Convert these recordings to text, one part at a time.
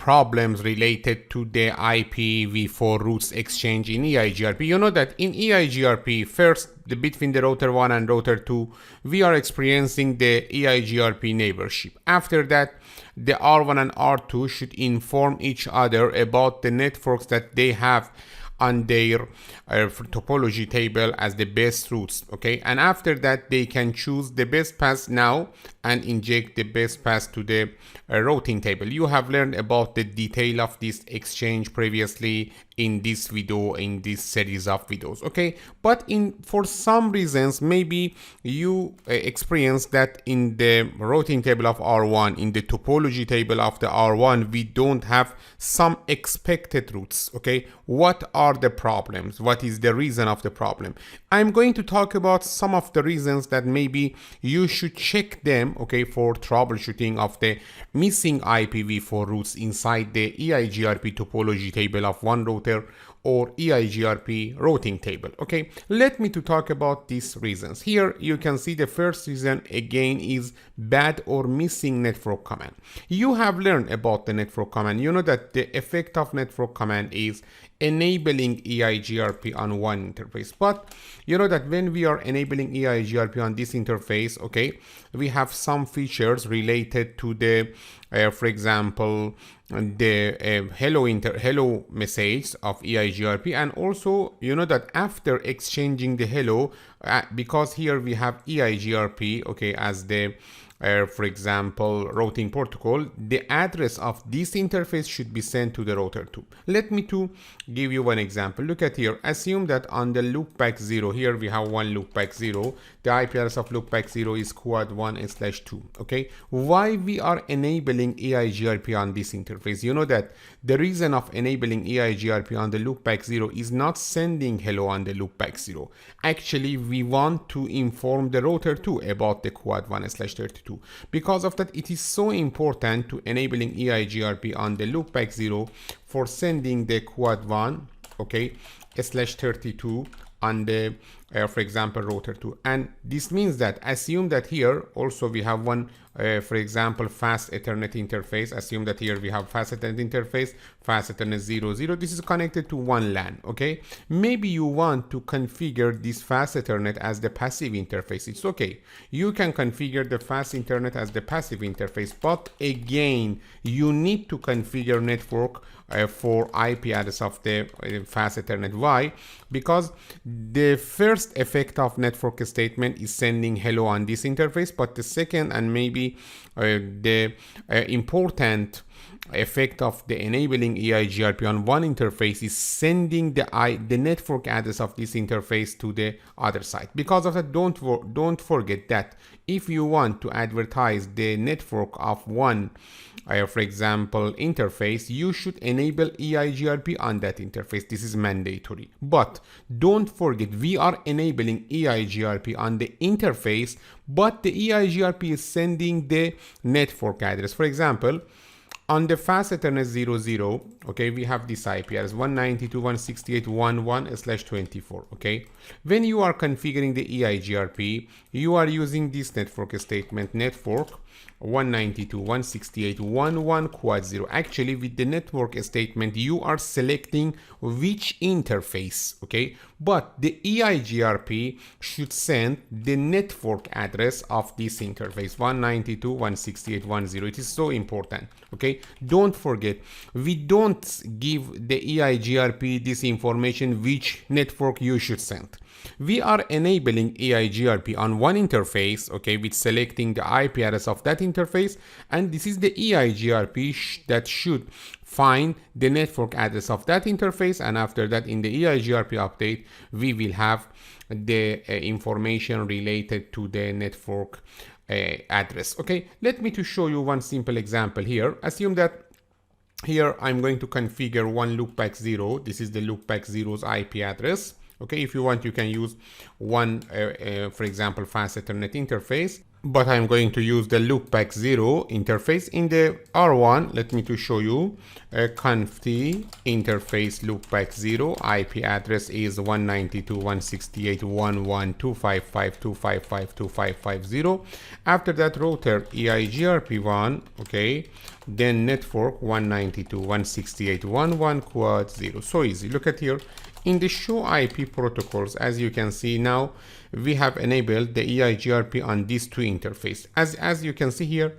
problems related to the IPv4 routes exchange in EIGRP. You know that in EIGRP, first, between the router 1 and router 2, we are experiencing the EIGRP neighborship. After that, the R1 and R2 should inform each other about the networks that they have on their topology table as the best routes, okay? And after that, they can choose the best path now and inject the best path to the routing table. You have learned about the detail of this exchange previously in this video, in this series of videos, okay? But for some reasons, maybe you experience that in the routing table of R1, in the topology table of the R1, we don't have some expected routes, okay? What are the problems? What is the reason of the problem? I'm going to talk about some of the reasons that maybe you should check them, okay, for troubleshooting of the missing IPv4 routes inside the EIGRP topology table of one router or EIGRP routing table, okay? Let me to talk about these reasons. Here you can see the first reason again is bad or missing network command. You have learned about the network command. You know that the effect of network command is enabling EIGRP on one interface, but you know that when we are enabling EIGRP on this interface, okay, we have some features related to the for example, the hello message of EIGRP, and also you know that after exchanging the hello, because here we have EIGRP, okay, as the for example, routing protocol, the address of this interface should be sent to the router 2. Let me to give you one example. Look at here. Assume that on the loopback 0, here we have one loopback 0. The IP address of loopback 0 is quad 1/2. Okay. Why we are enabling EIGRP on this interface? You know that the reason of enabling EIGRP on the loopback 0 is not sending hello on the loopback 0. Actually, we want to inform the router 2 about the quad 1/32. Because of that, it is so important to enabling EIGRP on the loopback 0 for sending the quad 1, okay, /32 on the for example router 2. And this means that assume that here also we have one for example fast Ethernet interface. Assume that here we have fast Ethernet interface, fast Ethernet 00. This is connected to one LAN, okay? Maybe you want to configure this fast Ethernet as the passive interface. It's okay. You can configure the fast Ethernet as the passive interface, but again, you need to configure network for IP address of the fast Ethernet. Why? Because the first effect of network statement is sending hello on this interface, but the second and maybe the important effect of the enabling EIGRP on one interface is sending the network address of this interface to the other side. Because of that, don't forget that if you want to advertise the network of one for example interface, you should enable EIGRP on that interface. This is mandatory. But don't forget, we are enabling EIGRP on the interface, but the EIGRP is sending the network address. For example, on the fast Ethernet 00, okay, we have this IP address 192.168.11/24, okay? When you are configuring the EIGRP, you are using this network statement, network 192.168.11 quad 0. Actually, with the network statement, you are selecting which interface, okay? But the EIGRP should send the network address of this interface, 192.168.10. It is so important, okay? Don't forget, we don't give the EIGRP this information which network you should send. We are enabling EIGRP on one interface, okay, with selecting the IP address of that interface, and this is the EIGRP that should find the network address of that interface, and after that in the EIGRP update we will have the information related to the network address. Okay, let me to show you one simple example here. Assume that here I'm going to configure one loopback 0. This is the loopback 0's IP address. Okay, if you want, you can use one, for example, fast Ethernet interface. but I'm going to use the loopback 0 interface. In the R1, let me to show you a conft interface loopback 0. IP address is 192.168.11.255.255.255.0. After that, router EIGRP1, okay, then network 192.168.11 quad 0. So easy. Look at here. In the show IP protocols, as you can see now, we have enabled the EIGRP on these two interfaces. As you can see here,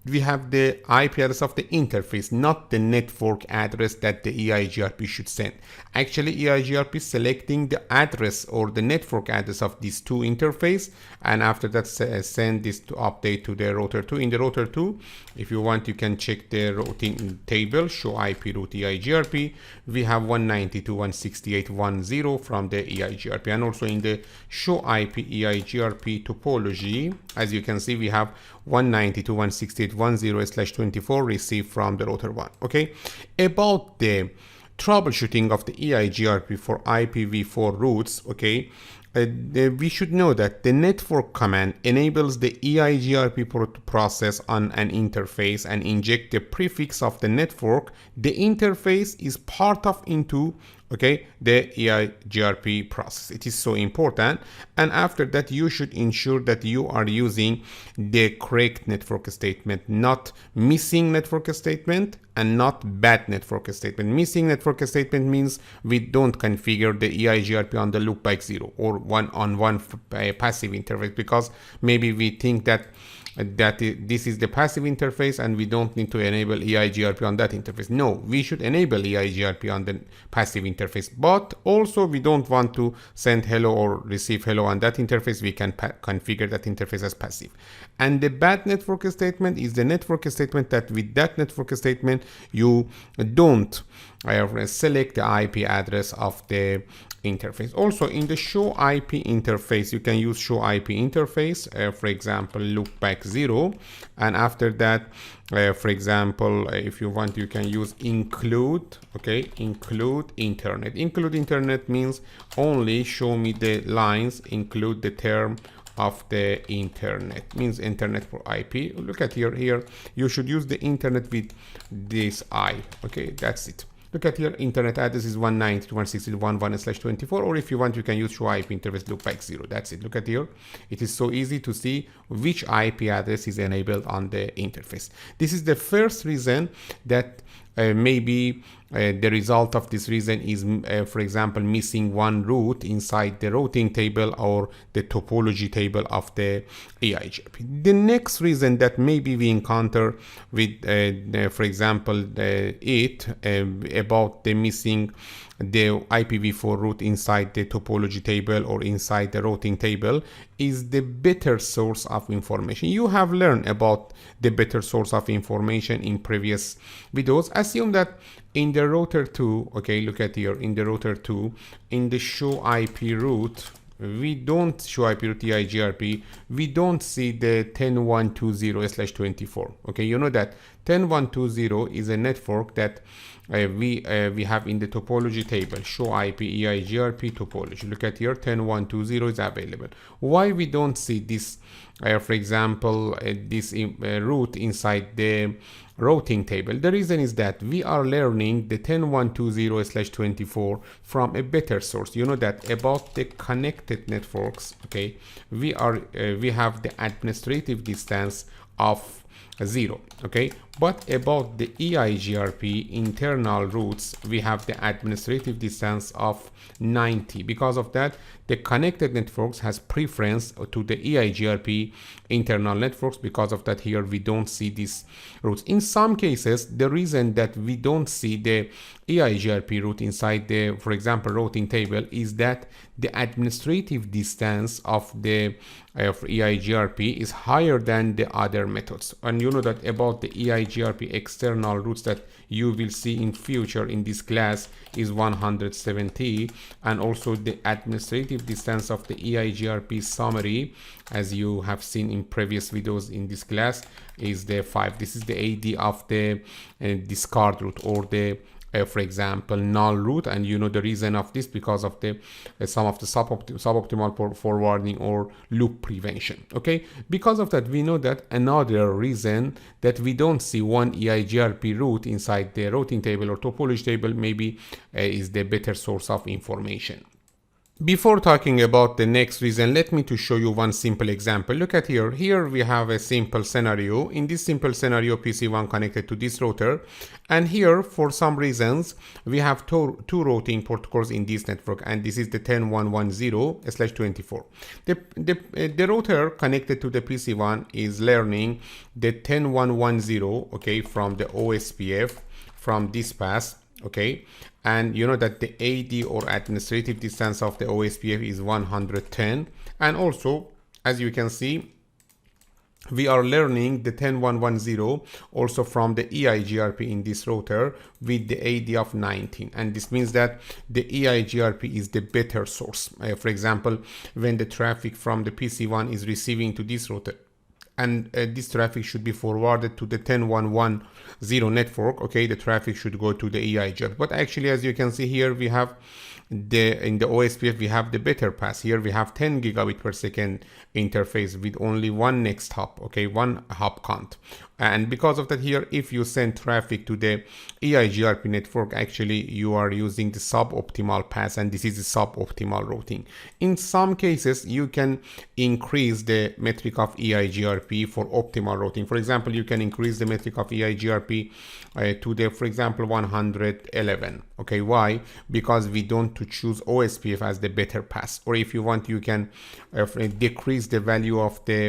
we have the IP address of the interface, not the network address that the EIGRP should send. Actually, EIGRP is selecting the address or the network address of these two interfaces, and after that send this to update to the router 2. In the router 2, if you want, you can check the routing table, show IP route EIGRP. We have 192.168.10 from the EIGRP, and also in the show IP EIGRP topology, as you can see, we have 192.168.10/24 received from the router 1. Okay, about the troubleshooting of the EIGRP for IPv4 routes, okay, we should know that the network command enables the EIGRP process on an interface and inject the prefix of the network. The interface is part of into, okay, the EIGRP process. It is so important. And after that, you should ensure that you are using the correct network statement, not missing network statement and not bad network statement. Missing network statement means we don't configure the EIGRP on the loopback 0 or one-on-one passive interface, because maybe we think that this is the passive interface and we don't need to enable EIGRP on that interface. No, we should enable EIGRP on the passive interface, but also we don't want to send hello or receive hello on that interface. We can configure that interface as passive. And the bad network statement is the network statement that with that network statement you don't select the IP address of the interface. Also, in the show IP interface, you can use show IP interface, for example, loopback 0, and after that, for example, if you want, you can use include, okay, include internet. Include internet means only show me the lines, include the term of the internet, means internet for IP. Look at here, you should use the internet with this I, okay, that's it. Look at here, internet address is 192.168.11/24, or if you want, you can use show IP interface loopback 0. That's it. Look at here. It is so easy to see which IP address is enabled on the interface. This is the first reason that maybe the result of this reason is, for example, missing one route inside the routing table or the topology table of the EIGRP. The next reason that maybe we encounter with, for example, about the missing the IPv4 route inside the topology table or inside the routing table is the better source of information. You have learned about the better source of information in previous videos. Assume that in the router 2, okay, look at here, in the router 2, in the show IP route, we don't show IP route EIGRP, we don't see the 10.120/24. Okay, you know that 10.120 is a network that we have in the topology table, show IP EIGRP topology. Look at here, 10.120 is available. Why we don't see this, for example, this route inside the routing table? The reason is that we are learning the 10.120/24 from a better source. You know that about the connected networks, okay, we have the administrative distance of 0, okay, but about the EIGRP internal routes, we have the administrative distance of 90. Because of that, the connected networks has preference to the EIGRP internal networks. Because of that, here we don't see these routes. In some cases, the reason that we don't see the EIGRP route inside the, for example, routing table is that the administrative distance of the EIGRP is higher than the other methods. And you know that about the EIGRP external routes that you will see in future in this class is 170, and also the administrative distance of the EIGRP summary, as you have seen in previous videos in this class, is the 5. This is the AD of the discard route or the for example, null route, and you know the reason of this because of the some of the suboptimal forwarding or loop prevention. Okay, because of that, we know that another reason that we don't see one EIGRP route inside the routing table or topology table maybe is the better source of information. Before talking about the next reason, let me to show you one simple example. Look at here. Here we have a simple scenario. In this simple scenario, PC1 connected to this router. And here, for some reasons, we have two routing protocols in this network. And this is the 10.110/24. The router connected to the PC1 is learning the 10.110, okay, from the OSPF, from this path. Okay, and you know that the AD or administrative distance of the OSPF is 110, and also as you can see we are learning the 10.110 also from the EIGRP in this router with the AD of 19, and this means that the EIGRP is the better source. For example, when the traffic from the PC1 is receiving to this router, and this traffic should be forwarded to the 10.110 network, okay, the traffic should go to the EIGRP. But actually, as you can see here, we have in the OSPF we have the better path. Here we have 10 gigabit per second interface with only one next hop, okay, one hop count. And because of that, here if you send traffic to the EIGRP network, actually you are using the suboptimal path, and this is the suboptimal routing. In some cases you can increase the metric of EIGRP for optimal routing. For example, you can increase the metric of EIGRP to the, for example, 111. Okay, why? Because we don't to choose OSPF as the better path. Or if you want, you can decrease the value of the